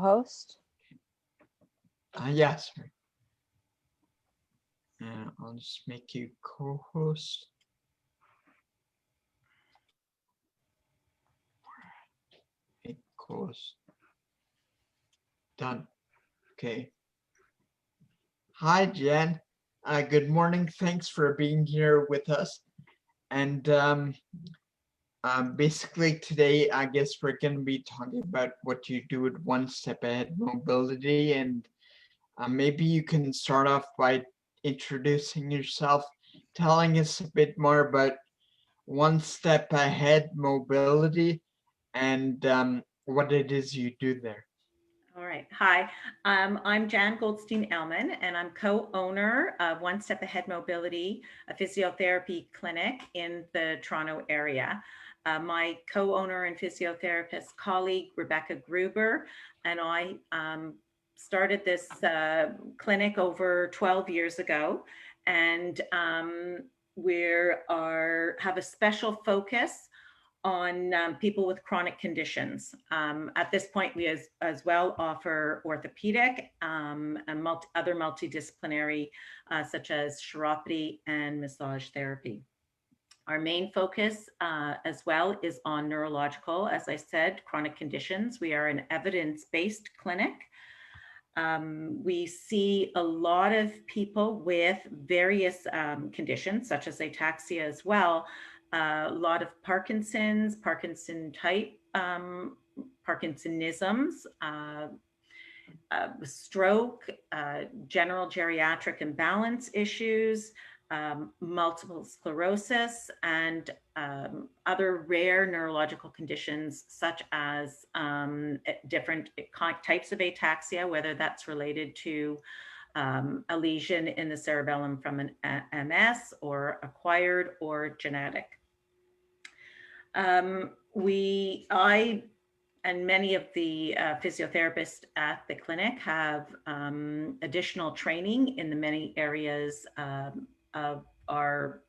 co-host? Yes. And I'll just make you co-host. Make co-host. Done. Okay. Hi, Jen. Good morning. Thanks for being here with us. And basically today, I guess we're going to be talking about what you do with One Step Ahead Mobility. And maybe you can start off by introducing yourself, telling us a bit more about One Step Ahead Mobility and what it is you do there. All right. Hi, I'm Jan Goldstein-Elman, and I'm co-owner of One Step Ahead Mobility, a physiotherapy clinic in the Toronto area. My co-owner and physiotherapist colleague, Rebecca Gruber, and I started this clinic over 12 years ago, and we have a special focus on people with chronic conditions. At this point, we as well offer orthopedic and other multidisciplinary, such as chiropody and massage therapy. Our main focus as well is on neurological, as I said, chronic conditions. We are an evidence-based clinic. We see a lot of people with various conditions, such as ataxia as well, a lot of Parkinsons, Parkinson type, Parkinsonisms, stroke, general geriatric imbalance issues, multiple sclerosis, and other rare neurological conditions such as different types of ataxia, whether that's related to a lesion in the cerebellum from an MS or acquired or genetic. I and many of the physiotherapists at the clinic have additional training in the many areas of our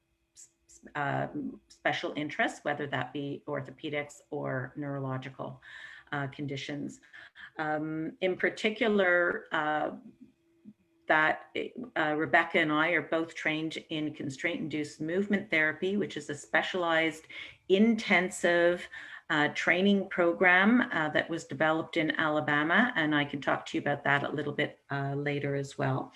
special interests, whether that be orthopedics or neurological conditions. In particular, Rebecca and I are both trained in constraint-induced movement therapy, which is a specialized intensive training program that was developed in Alabama, and I can talk to you about that a little bit later as well.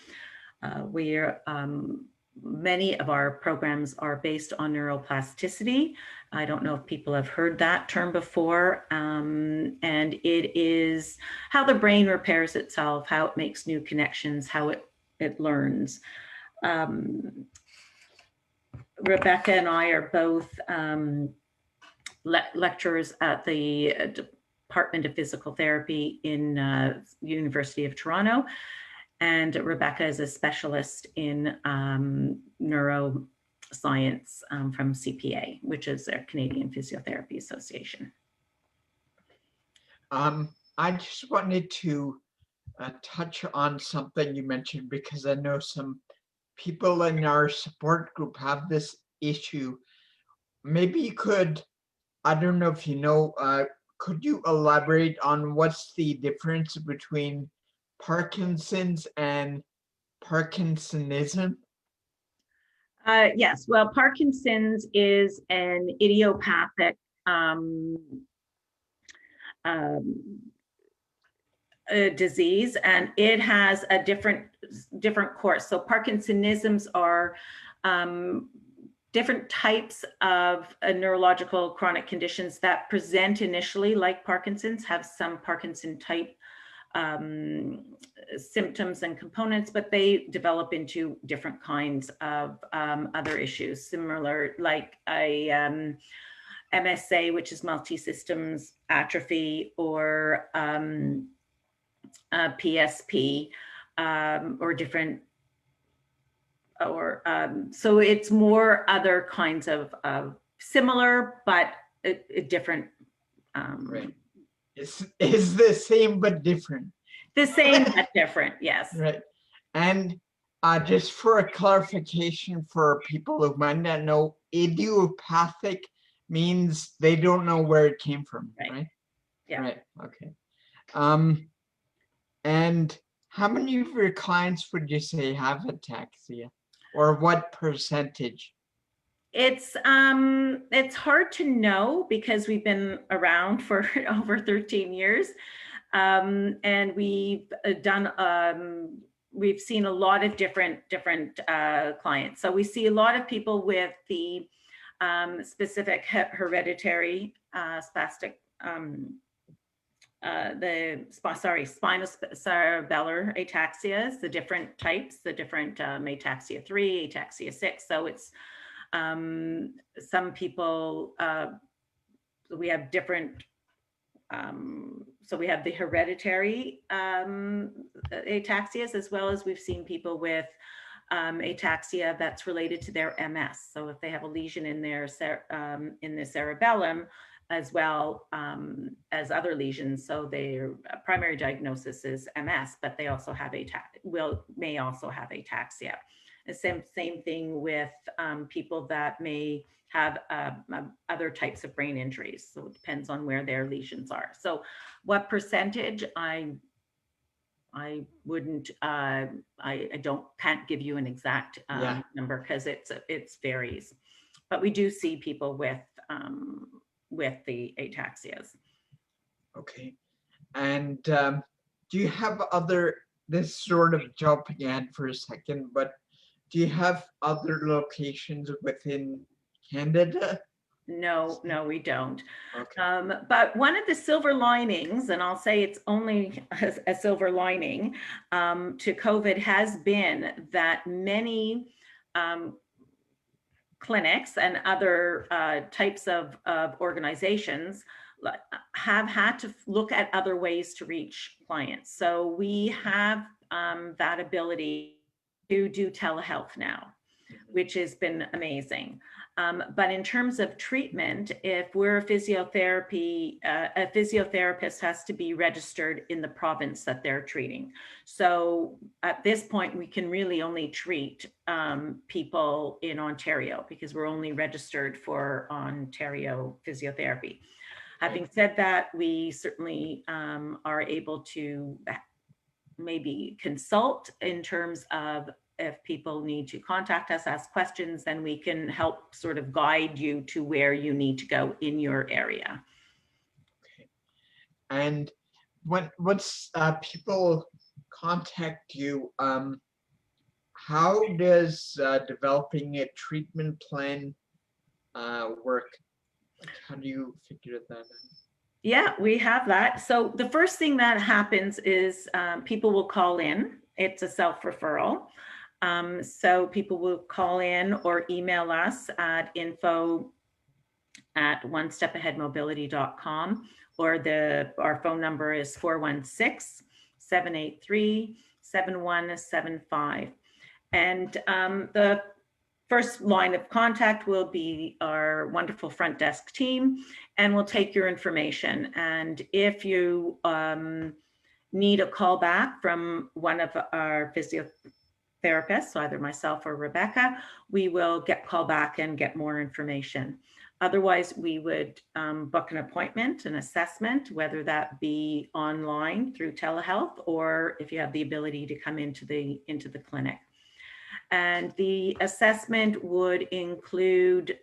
Many of our programs are based on neuroplasticity. I don't know if people have heard that term before, and it is how the brain repairs itself, how it makes new connections, how it learns. Rebecca and I are both lecturers at the Department of Physical Therapy in University of Toronto. And Rebecca is a specialist in neuroscience from CPA, which is a Canadian Physiotherapy Association. I just wanted to touch on something you mentioned, because I know some people in our support group have this issue. Maybe you could, I don't know if you know, could you elaborate on what's the difference between Parkinson's and Parkinsonism? Yes, well, Parkinson's is an idiopathic disease, and it has a different course. So Parkinsonisms are different types of neurological chronic conditions that present initially like Parkinson's, have some Parkinson type symptoms and components, but they develop into different kinds of other issues, similar like a MSA, which is multi-systems atrophy, or PSP, or different, or so it's more other kinds of similar but different. Right. It's the same but different. The same but different, yes. Right. And just for a clarification for people who might not know, idiopathic means they don't know where it came from, right? Yeah. Right. Okay. And how many of your clients would you say have ataxia, or what percentage? It's hard to know because we've been around for over 13 years. And we've seen a lot of different clients. So we see a lot of people with the specific hereditary spastic spinocerebellar ataxias, the different types, the different ataxia 3, ataxia 6. So it's some people, we have different, so we have the hereditary ataxias, as well as we've seen people with ataxia that's related to their MS. So if they have a lesion in their in the cerebellum, as well as other lesions. So their primary diagnosis is MS, but they also have may also have ataxia. The same thing with people that may have other types of brain injuries. So it depends on where their lesions are. So what percentage, I wouldn't, can't give you an exact number because it's varies, but we do see people with the ataxias. Okay. And do you have this sort of jumping ahead for a second, but do you have other locations within Canada? No, we don't. Okay. But one of the silver linings, and I'll say it's only a silver lining to COVID, has been that many clinics and other types of organizations have had to look at other ways to reach clients. So we have that ability to do telehealth now, which has been amazing. But in terms of treatment, if we're a physiotherapist has to be registered in the province that they're treating. So at this point, we can really only treat people in Ontario because we're only registered for Ontario physiotherapy. Having said that, we certainly are able to maybe consult in terms of if people need to contact us, ask questions, then we can help sort of guide you to where you need to go in your area. Okay. And once people contact you, how does developing a treatment plan work? Like, how do you figure that out? Yeah, we have that. So the first thing that happens is people will call in. It's a self-referral. So people will call in or email us at info@onestepaheadmobility.com, or our phone number is 416-783-7175. And the first line of contact will be our wonderful front desk team, and we'll take your information. And if you need a call back from one of our physiotherapists, so either myself or Rebecca, we will call back and get more information. Otherwise, we would book an appointment, an assessment, whether that be online through telehealth, or if you have the ability to come into the clinic. And the assessment would include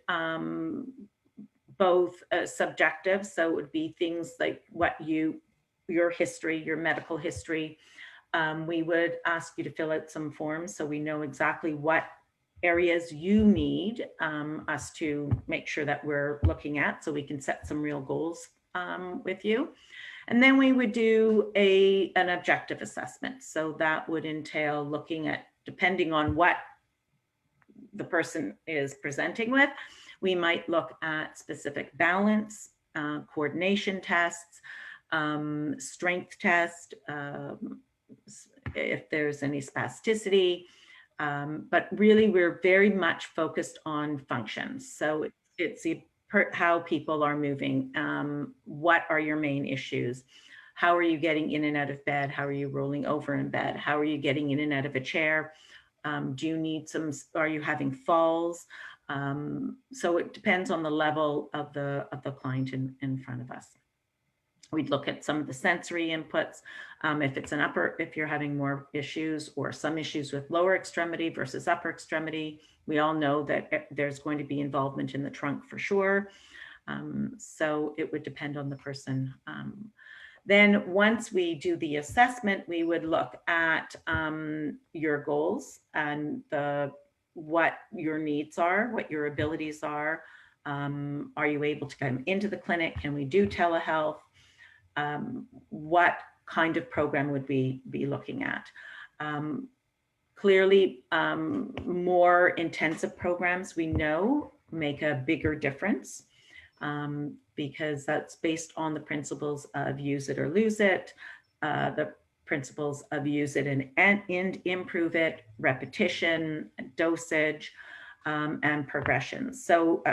both subjective, so it would be things like your history, your medical history. We would ask you to fill out some forms so we know exactly what areas you need us to make sure that we're looking at, so we can set some real goals with you. And then we would do an objective assessment. So that would entail looking at, depending on what the person is presenting with, we might look at specific balance, coordination tests, strength test, if there's any spasticity. But really, we're very much focused on functions. So it's how people are moving. What are your main issues? How are you getting in and out of bed? How are you rolling over in bed? How are you getting in and out of a chair? Do you need are you having falls? So it depends on the level of the client in front of us. We'd look at some of the sensory inputs. If you're having more issues or some issues with lower extremity versus upper extremity, we all know that there's going to be involvement in the trunk for sure. So it would depend on the person. Then once we do the assessment, we would look at your goals and what your needs are, what your abilities are. Are you able to come into the clinic? Can we do telehealth? What kind of program would we be looking at? Clearly, more intensive programs we know make a bigger difference because that's based on the principles of use it or lose it, the principles of use it and improve it, repetition, dosage, and progression. So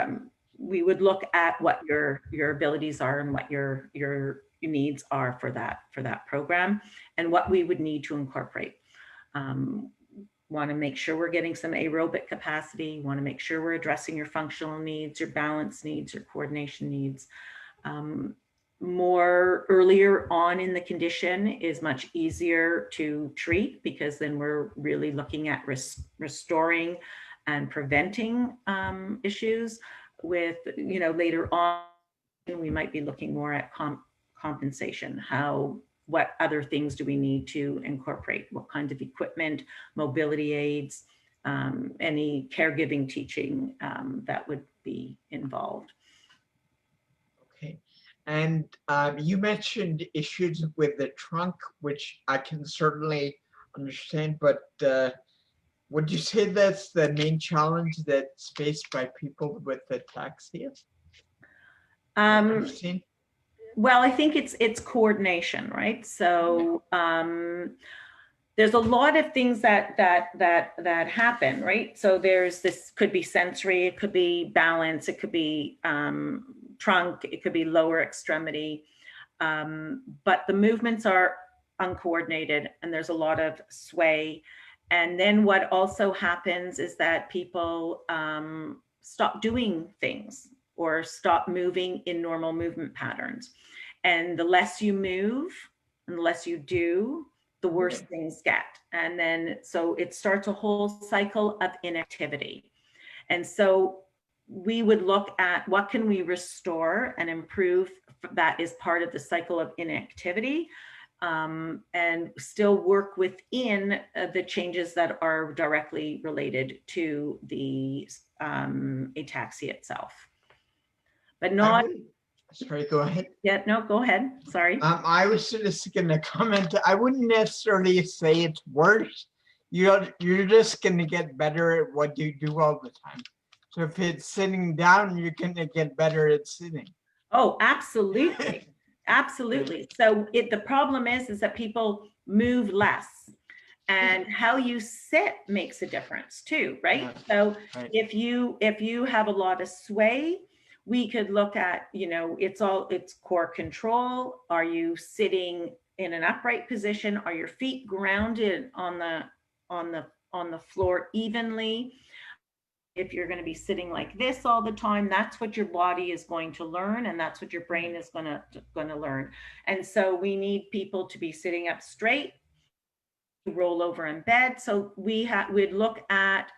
we would look at what your abilities are and what your needs are for that program and what we would need to incorporate. Want to make sure we're getting some aerobic capacity, want to make sure we're addressing your functional needs, your balance needs, your coordination needs. More earlier on in the condition is much easier to treat because then we're really looking at restoring and preventing issues. With, later on, we might be looking more at compensation. What other things do we need to incorporate? What kind of equipment, mobility aids, any caregiving teaching that would be involved. Okay. And you mentioned issues with the trunk, which I can certainly understand, but would you say that's the main challenge that's faced by people with ataxia? Well, I think it's coordination, right? So there's a lot of things that happen, right? So this could be sensory, it could be balance, it could be trunk, it could be lower extremity, but the movements are uncoordinated and there's a lot of sway. And then what also happens is that people stop doing things or stop moving in normal movement patterns. And the less you move and the less you do, the worse things get. And then, so it starts a whole cycle of inactivity. And so we would look at what can we restore and improve that is part of the cycle of inactivity, and still work within the changes that are directly related to the ataxia itself. But not. Sorry, go ahead. Yeah, no, go ahead. Sorry. I was just going to comment. I wouldn't necessarily say it's worse. You're just going to get better at what you do all the time. So if it's sitting down, you're going to get better at sitting. Oh, absolutely. Absolutely. So the problem is that people move less. And how you sit makes a difference too, right? So if you have a lot of sway, we could look at, it's core control. Are you sitting in an upright position? Are your feet grounded on the floor evenly? If you're going to be sitting like this all the time, that's what your body is going to learn, and that's what your brain is going to learn. And so we need people to be sitting up straight, roll over in bed. So we'd look at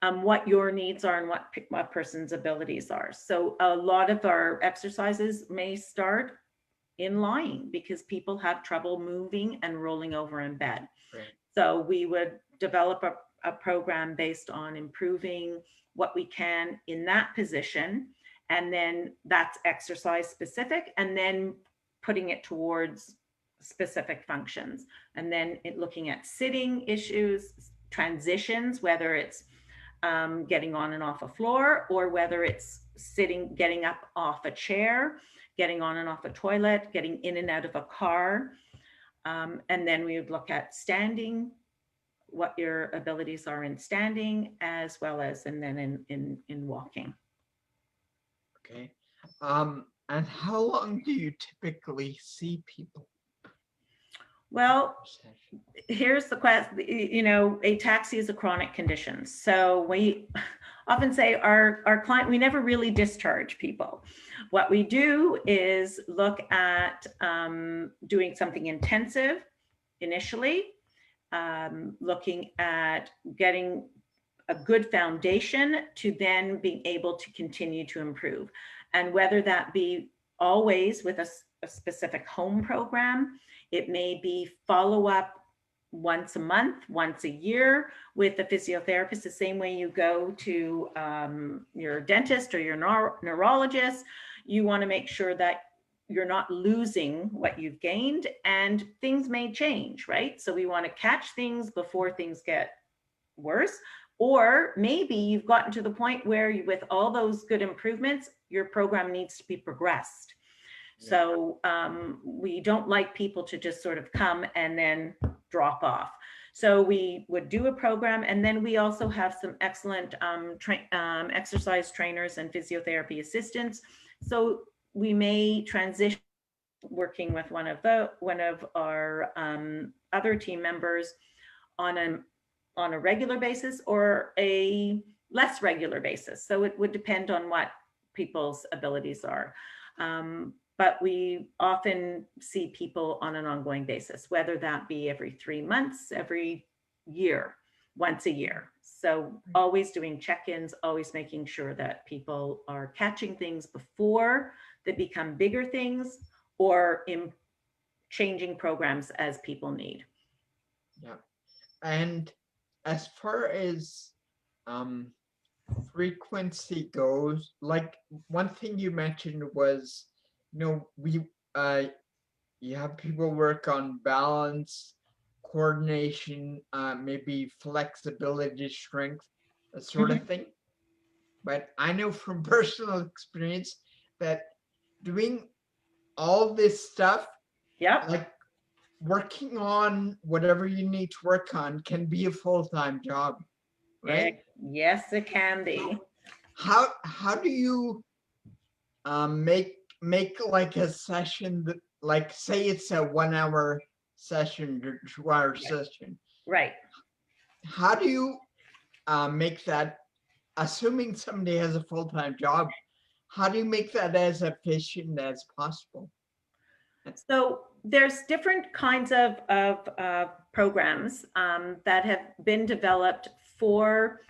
what your needs are and what a person's abilities are. So a lot of our exercises may start in lying because people have trouble moving and rolling over in bed. Right. So we would develop a program based on improving what we can in that position. And then that's exercise specific, and then putting it towards specific functions. And then looking at sitting issues, transitions, whether it's getting on and off a floor, or whether it's getting up off a chair, getting on and off a toilet, getting in and out of a car. And then we would look at standing, what your abilities are in standing, as well as and then in walking. Okay. And how long do you typically see people? Well, here's the question. Ataxia is a chronic condition. So often say our client, we never really discharge people. What we do is look at doing something intensive initially, looking at getting a good foundation to then being able to continue to improve. And whether that be always with a specific home program, it may be follow-up once a month, once a year with a physiotherapist, the same way you go to your dentist or your neurologist. You want to make sure that you're not losing what you've gained, and things may change, right? So we want to catch things before things get worse. Or maybe you've gotten to the point where with all those good improvements, your program needs to be progressed. Yeah. So we don't like people to just sort of come and then drop off. So we would do a program, and then we also have some excellent exercise trainers and physiotherapy assistants. So we may transition working with one of our other team members on a regular basis or a less regular basis. So it would depend on what people's abilities are. But we often see people on an ongoing basis, whether that be every 3 months, every year, once a year. So always doing check-ins, always making sure that people are catching things before they become bigger things, or in changing programs as people need. Yeah. And as far as frequency goes, like one thing you mentioned was, you have people work on balance, coordination, maybe flexibility, strength, that sort of thing. But I know from personal experience that doing all this stuff, like working on whatever you need to work on, can be a full-time job, right? Yes, it can be. How do you make like a session that, like, say it's a 1 hour session or 2 hour session, right? How do you make that, assuming somebody has a full-time job, how do you make that as efficient as possible? So there's different kinds of programs that have been developed for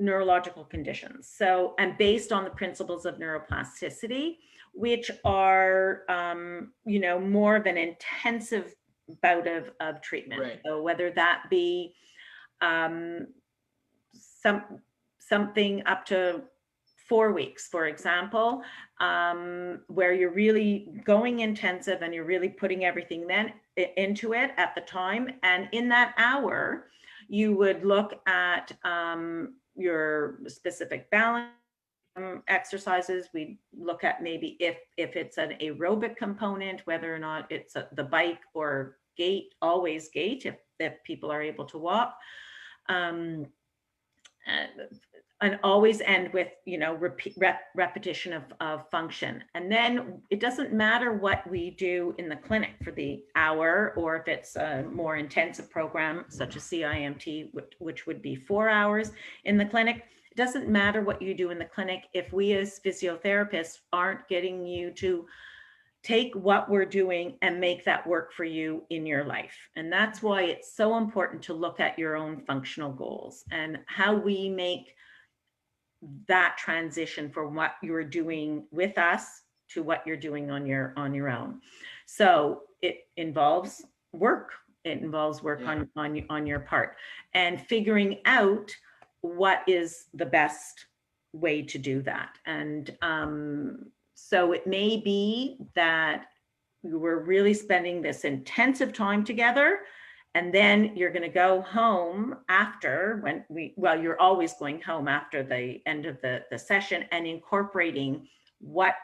neurological conditions. So, and based on the principles of neuroplasticity, which are, more of an intensive bout of treatment. Right. So whether that be something up to 4 weeks, for example, where you're really going intensive and you're really putting everything then into it at the time. And in that hour, you would look at your specific balance exercises. We look at maybe if it's an aerobic component, whether or not it's the bike or gait, always gait, if people are able to walk. And always end with, repetition of function. And then it doesn't matter what we do in the clinic for the hour, or if it's a more intensive program such as CIMT, which would be 4 hours in the clinic. It doesn't matter what you do in the clinic if we as physiotherapists aren't getting you to take what we're doing and make that work for you in your life. And that's why it's so important to look at your own functional goals and how we make that transition from what you're doing with us to what you're doing on your own. So it involves work. It involves work on your part, and figuring out what is the best way to do that. And so it may be that we're really spending this intensive time together, and then you're going to go home after you're always going home after the end of the session and incorporating what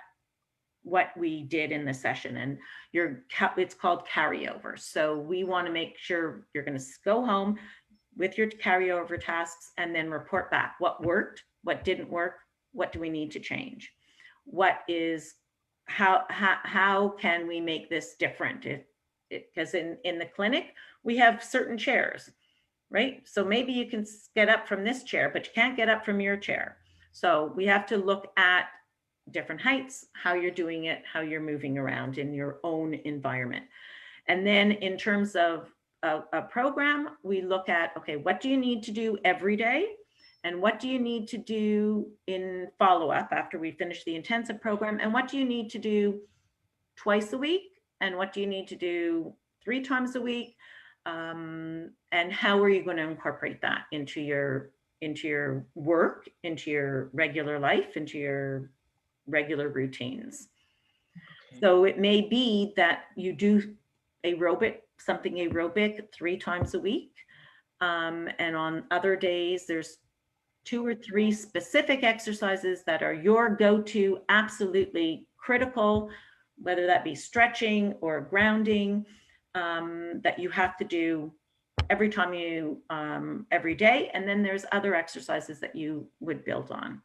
we did in the session. And it's called carryover. So we want to make sure you're going to go home with your carryover tasks and then report back what worked, what didn't work, what do we need to change, how can we make this different? Because in the clinic, we have certain chairs. right? So maybe you can get up from this chair, but you can't get up from your chair. So we have to look at different heights, how you're doing it, how you're moving around in your own environment. And then in terms of a program, we look at, okay, what do you need to do every day? And what do you need to do in follow-up after we finish the intensive program? And what do you need to do twice a week? And what do you need to do 3 times a week? And how are you going to incorporate that into your work, into your regular life, into your regular routines? Okay. So it may be that you do something aerobic 3 times a week. And on other days, there's 2 or 3 specific exercises that are your go-to, absolutely critical, whether that be stretching or grounding, that you have to do every day. And then there's other exercises that you would build on,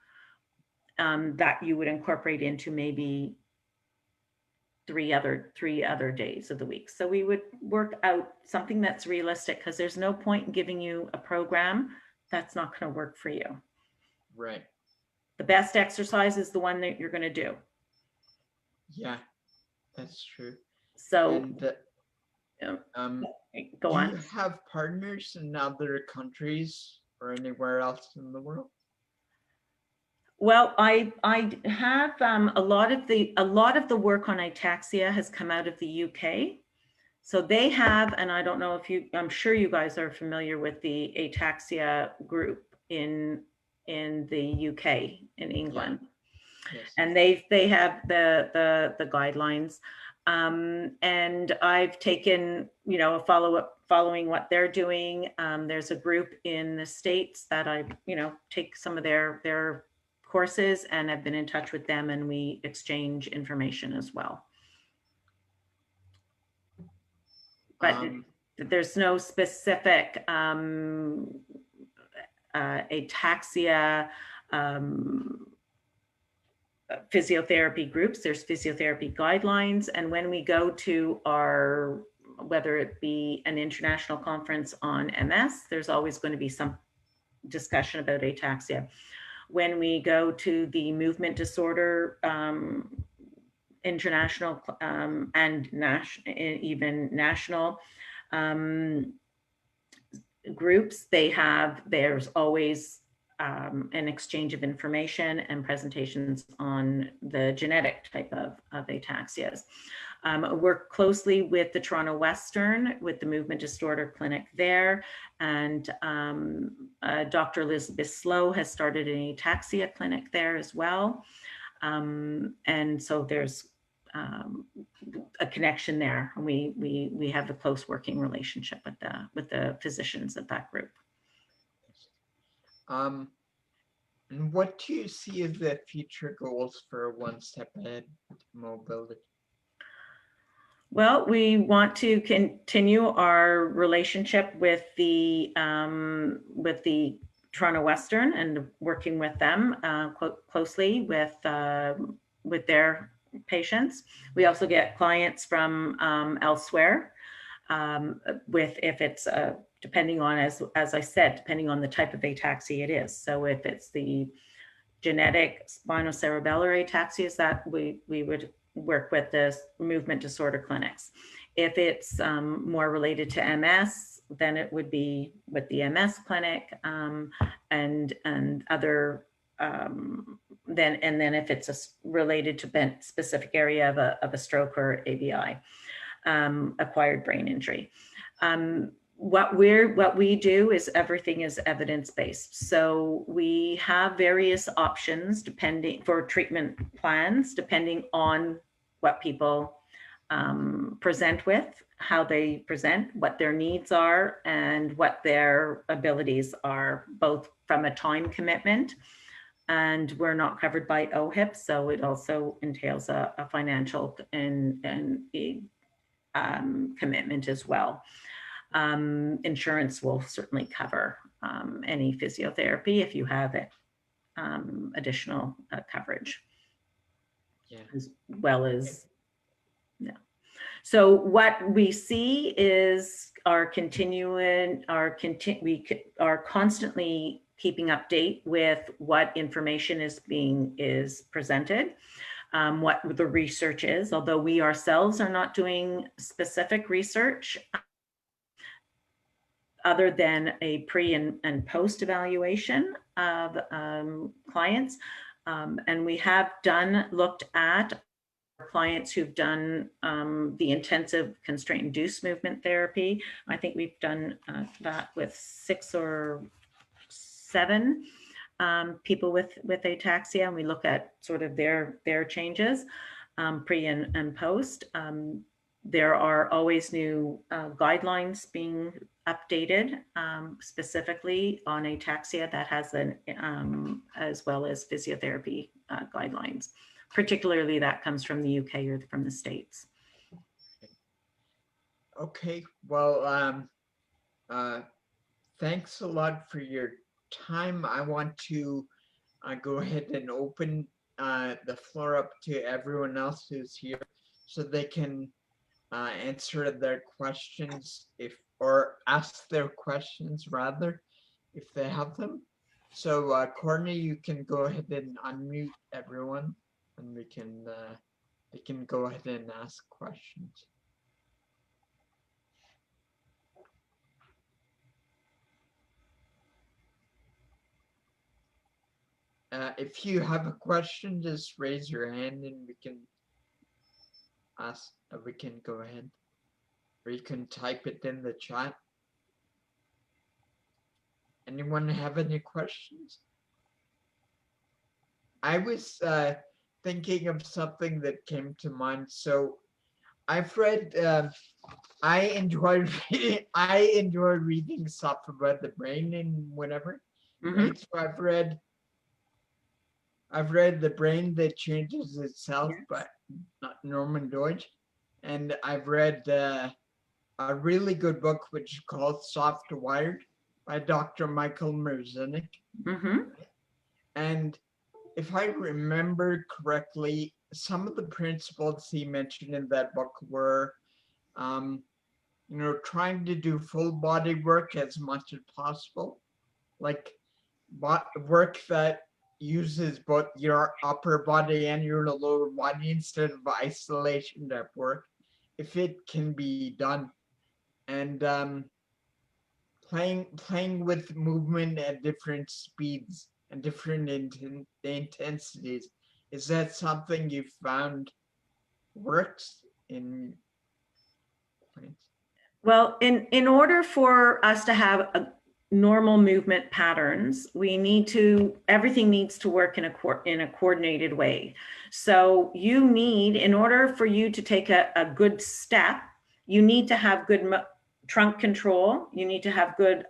that you would incorporate into maybe 3 other days of the week. So we would work out something that's realistic, because there's no point in giving you a program that's not going to work for you. Right. The best exercise is the one that you're going to do. Yeah, that's true. So And go do on. you have partners in other countries or anywhere else in the world? Well, I have a lot of the work on ataxia has come out of the UK. So they have, and I don't know if I'm sure you guys are familiar with the ataxia group in the UK, in England. Yeah. Yes. And they have the guidelines. And I've taken, a following what they're doing. There's a group in the States that I, take some of their courses, and I've been in touch with them, and we exchange information as well. But there's no specific ataxia physiotherapy groups. There's physiotherapy guidelines. And when we go to whether it be an international conference on MS, there's always going to be some discussion about ataxia. When we go to the movement disorder international and even national groups, there's always an exchange of information and presentations on the genetic type of ataxias. Work closely with the Toronto Western, with the movement disorder clinic there. And Dr. Elizabeth Slow has started an ataxia clinic there as well. And so there's a connection there. We have a close working relationship with the physicians at that group. And what do you see as the future goals for One Step Ahead Mobility? Well, we want to continue our relationship with the Toronto Western, and working with them closely with their patients. We also get clients from elsewhere, if it's depending on, as I said, depending on the type of ataxia it is. So if it's the genetic spinocerebellar ataxias, that we would work with the movement disorder clinics. If it's more related to MS, then it would be with the MS clinic, and other then if it's related to specific area of a stroke or ABI, acquired brain injury. What we do is everything is evidence-based. So we have various options for treatment plans, depending on what people present with, how they present, what their needs are, and what their abilities are, both from a time commitment, and we're not covered by OHIP, so it also entails a financial and commitment as well. Insurance will certainly cover any physiotherapy if you have additional coverage. Yeah. As well as, yeah. So what we see is are constantly keeping update with what information is presented, what the research is, although we ourselves are not doing specific research other than a pre and post evaluation of clients. And we have looked at clients who've done the intensive constraint-induced movement therapy. I think we've done that with 6 or 7 people with ataxia, and we look at sort of their changes pre and post. There are always new guidelines being updated specifically on ataxia that has as well as physiotherapy guidelines. Particularly that comes from the UK or from the States. Okay, well, thanks a lot for your time. I want to go ahead and open the floor up to everyone else who's here so they can answer their questions or ask their questions rather, if they have them. So Courtney, you can go ahead and unmute everyone and they can go ahead and ask questions. If you have a question, just raise your hand and we can ask, we can go ahead, or you can type it in the chat. Anyone have any questions? I was thinking of something that came to mind. So I've read, I enjoy reading stuff about the brain and whatever. Right? So I've read The Brain That Changes Itself by Norman Deutsch, and I've read a really good book which is called Soft Wired by Dr. Michael Merzenich. And if I remember correctly, some of the principles he mentioned in that book were, trying to do full body work as much as possible, like work that uses both your upper body and your lower body instead of isolation type work, if it can be done. And playing with movement at different speeds and different intensities. Is that something you found works in? Well, in order for us to have a normal movement patterns, everything needs to work in a coordinated way. So you need, in order for you to take a good step, you need to have good trunk control. You need to have good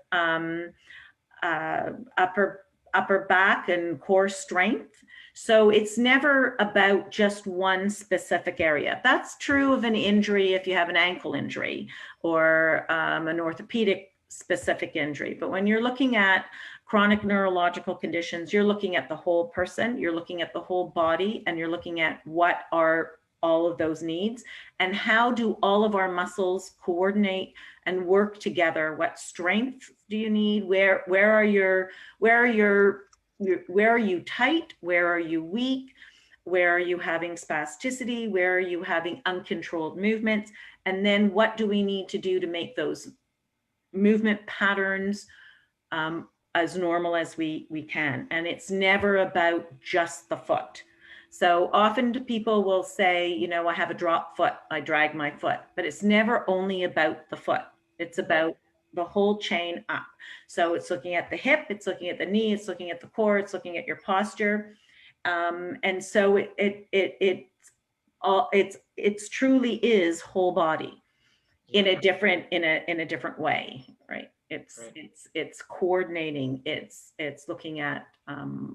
upper back and core strength. So it's never about just one specific area. That's true of an injury if you have an ankle injury or an orthopedic specific injury. But when you're looking at chronic neurological conditions, you're looking at the whole person, you're looking at the whole body, and you're looking at what are all of those needs and how do all of our muscles coordinate and work together. What strength do you need? Where are you tight? Where are you weak? Where are you having spasticity? Where are you having uncontrolled movements? And then what do we need to do to make those movement patterns as normal as we can? And it's never about just the foot. So often people will say, I have a drop foot, I drag my foot, but it's never only about the foot. It's about the whole chain up. So it's looking at the hip, it's looking at the knee, it's looking at the core, it's looking at your posture. And so it truly is whole body in a different way, right? It's coordinating. It's looking at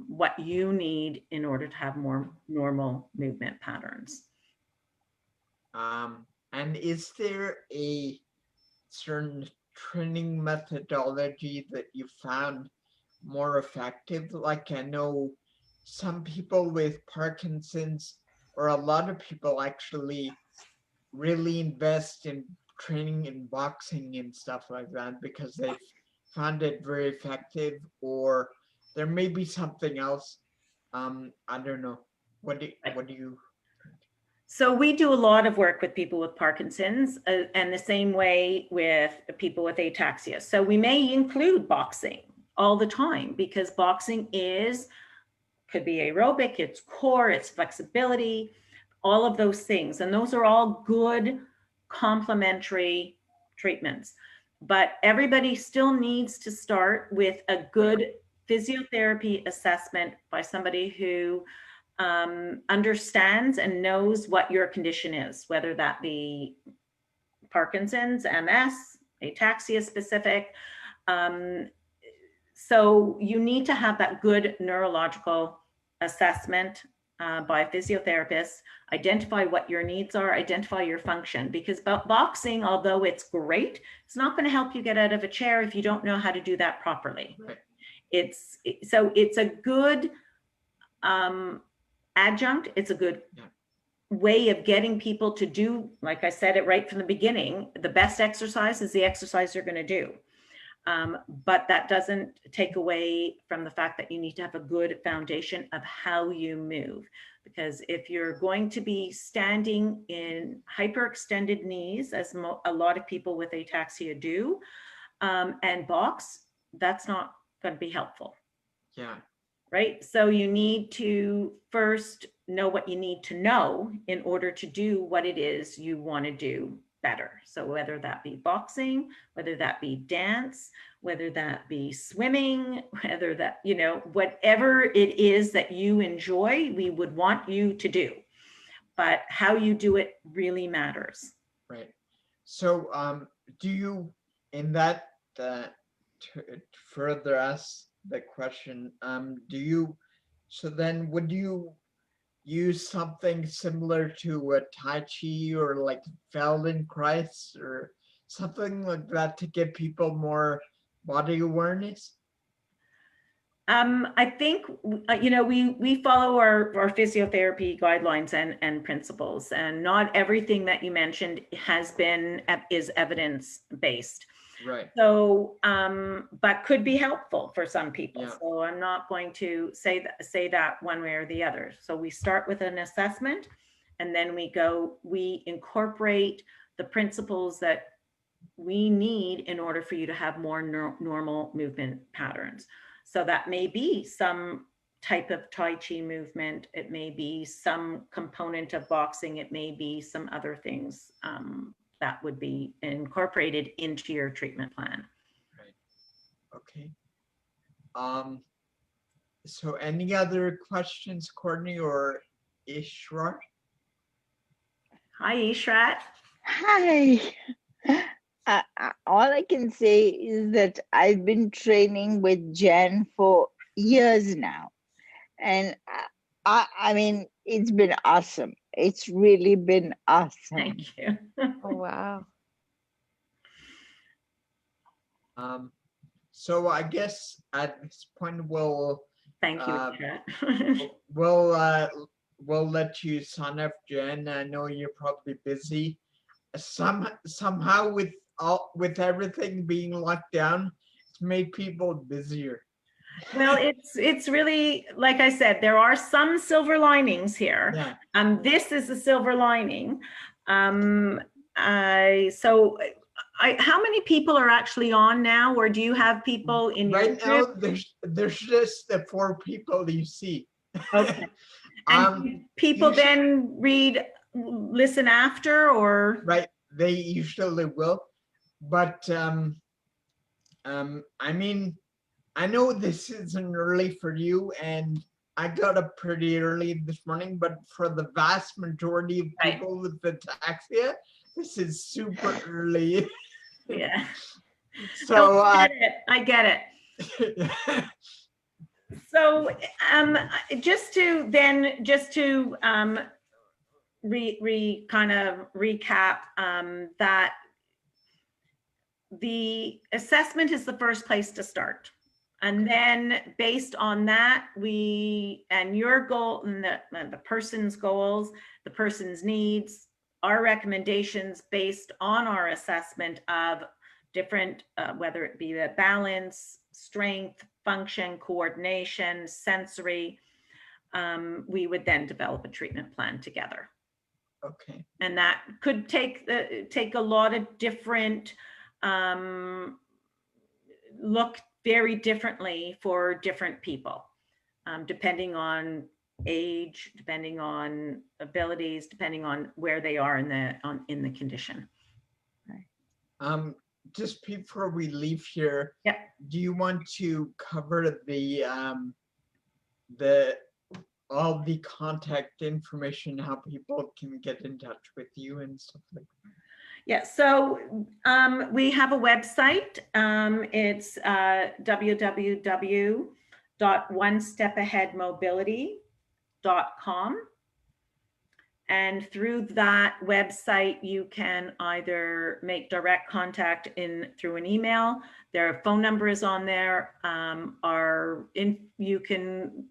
what you need in order to have more normal movement patterns. And is there a certain training methodology that you found more effective? Like, I know some people with Parkinson's, or a lot of people actually really invest in training in boxing and stuff like that because they've found it very effective, or there may be something else. I don't know. What do you? So we do a lot of work with people with Parkinson's, and the same way with people with ataxia. So we may include boxing all the time because boxing could be aerobic, it's core, it's flexibility, all of those things. And those are all good complementary treatments. But everybody still needs to start with a good physiotherapy assessment by somebody who understands and knows what your condition is, whether that be Parkinson's, MS, ataxia specific. So you need to have that good neurological assessment by a physiotherapist, identify what your needs are, identify your function, because boxing, although it's great, it's not going to help you get out of a chair if you don't know how to do that properly. Right. It's a good adjunct. It's a good way of getting people to do, like I said it right from the beginning, the best exercise is the exercise you're going to do. But that doesn't take away from the fact that you need to have a good foundation of how you move. Because if you're going to be standing in hyperextended knees, as a lot of people with ataxia do, and box, that's not going to be helpful. Yeah. Right? So you need to first know what you need to know in order to do what it is you want to do better. So whether that be boxing, whether that be dance, whether that be swimming, whether that, whatever it is that you enjoy, we would want you to do. But how you do it really matters. Right. So do you, in that, to further ask the question, would you use something similar to a Tai Chi or like Feldenkrais or something like that to give people more body awareness? I think, we follow our physiotherapy guidelines and principles, and not everything that you mentioned is evidence-based. Right. So, but could be helpful for some people. Yeah. So I'm not going to say that one way or the other. So we start with an assessment, and then we incorporate the principles that we need in order for you to have more normal movement patterns. So that may be some type of Tai Chi movement. It may be some component of boxing. It may be some other things that would be incorporated into your treatment plan. Right. Okay. So any other questions, Courtney or Ishrat? Hi, Ishrat. Hi. All I can say is that I've been training with Jen for years now. And I mean, it's been awesome. It's really been awesome. Thank you. Oh, wow. So I guess at this point we'll Thank you, Ishrat. we'll let you sign up, Jen. I know you're probably busy. Somehow with everything being locked down, it's made people busier. Well, it's really, like I said, there are some silver linings here. Yeah. This is a silver lining. How many people are actually on now, or do you have people in your Right now, group? there's just the 4 people you see. Okay. And people then listen after, or? Right, they usually will, but I mean, I know this isn't early for you, and I got up pretty early this morning, but for the vast majority of people with ataxia, this is super early. Yeah. So I get it. So just to kind of recap that the assessment is the first place to start. And then based on that, and your goal and the person's goals, the person's needs, our recommendations based on our assessment of different, whether it be the balance, strength, function, coordination, sensory, we would then develop a treatment plan together. Okay. And that could take a lot of different, look very differently for different people, depending on age, depending on abilities, depending on where they are in the condition. Just before we leave here, Yep. do you want to cover the all the contact information, how people can get in touch with you and stuff like that? Yeah, so we have a website. It's www.onestepaheadmobility.com. And through that website, you can either make direct contact through an email. Their phone number is on there. You can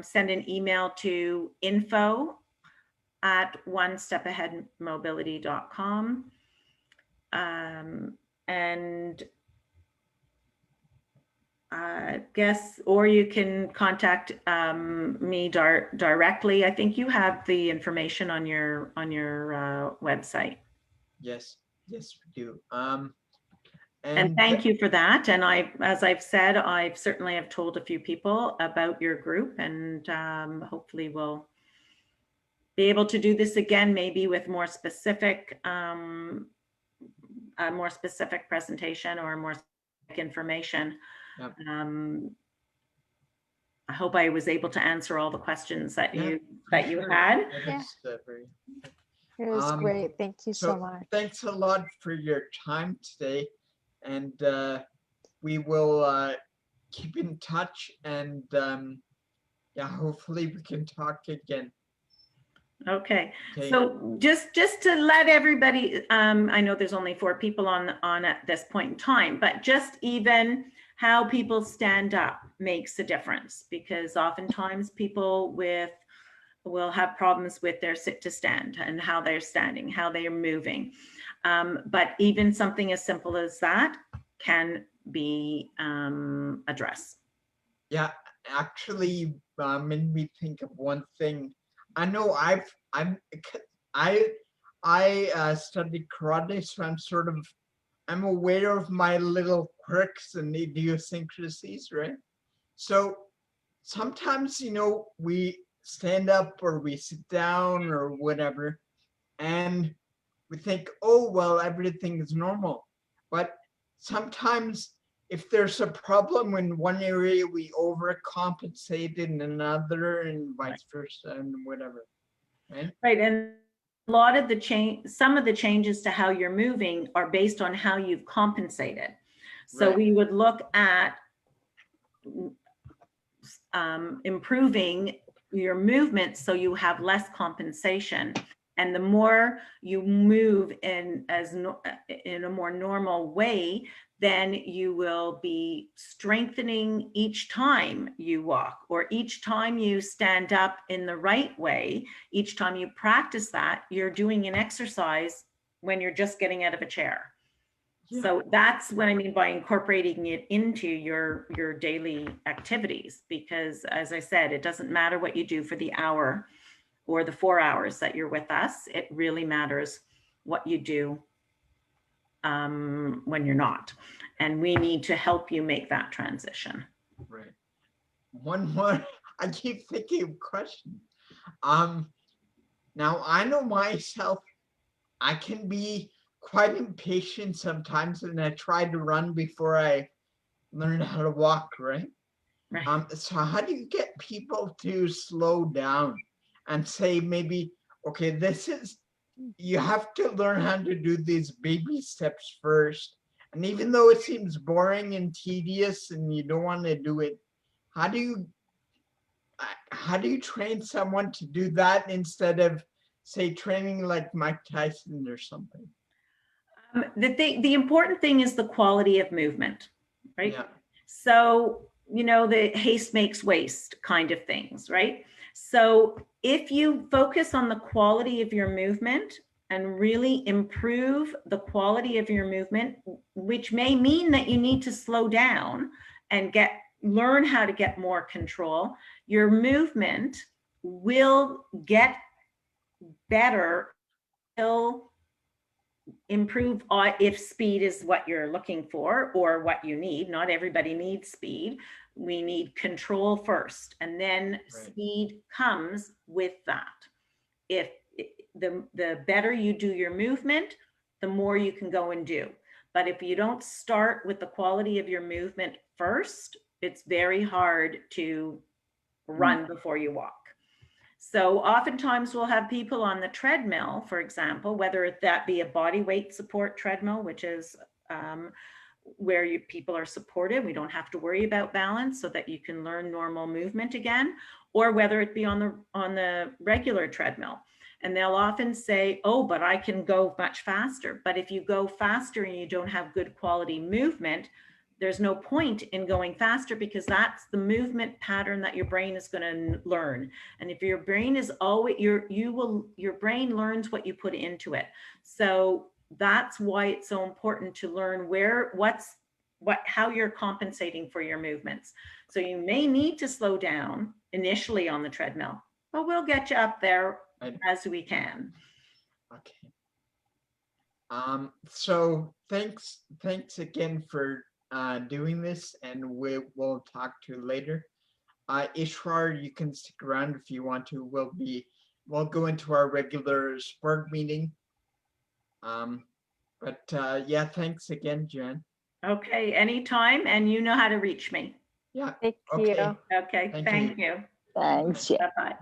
send an email to info@onestepaheadmobility.com. And I guess, or you can contact me directly. I think you have the information on your website. Yes, yes, we do. And thank you for that. And as I've said, I certainly have told a few people about your group, and hopefully we'll be able to do this again, maybe with more specific, a more specific presentation or more specific information. Yep. I hope I was able to answer all the questions that you had. Yeah. It was great. Thank you so much. Thanks a lot for your time today, and we will keep in touch, and yeah, hopefully we can talk again. Okay. So just to let everybody, I know there's only 4 people on at this point in time, but just even how people stand up makes a difference, because oftentimes people will have problems with their sit to stand and how they're standing, how they are moving. But even something as simple as that can be addressed. Yeah, actually, made me think of one thing. I know I studied karate, so I'm aware of my little quirks and idiosyncrasies, right? So sometimes, we stand up or we sit down or whatever, and we think, oh, well, everything is normal. But sometimes if there's a problem in one area, we overcompensate in another, and vice versa, and whatever, right? Right, and a lot of some of the changes to how you're moving are based on how you've compensated. So Right. we would look at improving your movement so you have less compensation. And the more you move in a more normal way, then you will be strengthening each time you walk, or each time you stand up in the right way. Each time you practice that, you're doing an exercise when you're just getting out of a chair. Yeah. So that's what I mean by incorporating it into your daily activities, because as I said, it doesn't matter what you do for the hour or the 4 hours that you're with us. It really matters what you do when you're not. And we need to help you make that transition. Right. One more, I keep thinking of questions. Now I know myself, I can be quite impatient sometimes, and I try to run before I learn how to walk, right? Right. So how do you get people to slow down and say, maybe, okay, you have to learn how to do these baby steps first. And even though it seems boring and tedious and you don't want to do it, how do you train someone to do that instead of, say, training like Mike Tyson or something? The important thing is the quality of movement, right? Yeah. So, the haste makes waste kind of things, right? So if you focus on the quality of your movement, and really improve the quality of your movement, which may mean that you need to slow down and learn how to get more control, your movement will get better, will improve if speed is what you're looking for or what you need. Not everybody needs speed. We need control first, and then speed comes with that. If the better you do your movement, the more you can go and do. But if you don't start with the quality of your movement first, it's very hard to run before you walk. So oftentimes we'll have people on the treadmill, for example, whether that be a body weight support treadmill, which is where people are supported. We don't have to worry about balance so that you can learn normal movement again, or whether it be on the regular treadmill. And they'll often say, oh, but I can go much faster. But if you go faster and you don't have good quality movement, there's no point in going faster, because that's the movement pattern that your brain is going to learn. And if your brain is always, your brain learns what you put into it. So that's why it's so important to learn how you're compensating for your movements. So you may need to slow down initially on the treadmill, but we'll get you up there as we can. Okay. So thanks again for doing this, and we'll talk to you later. Ishwar, you can stick around if you want to. We'll go into our regular sport meeting. But yeah, thanks again, Jen. Okay, anytime, and you know how to reach me. Yeah. Thank Okay. you. Okay, thank you. Thanks. Yeah. Bye-bye.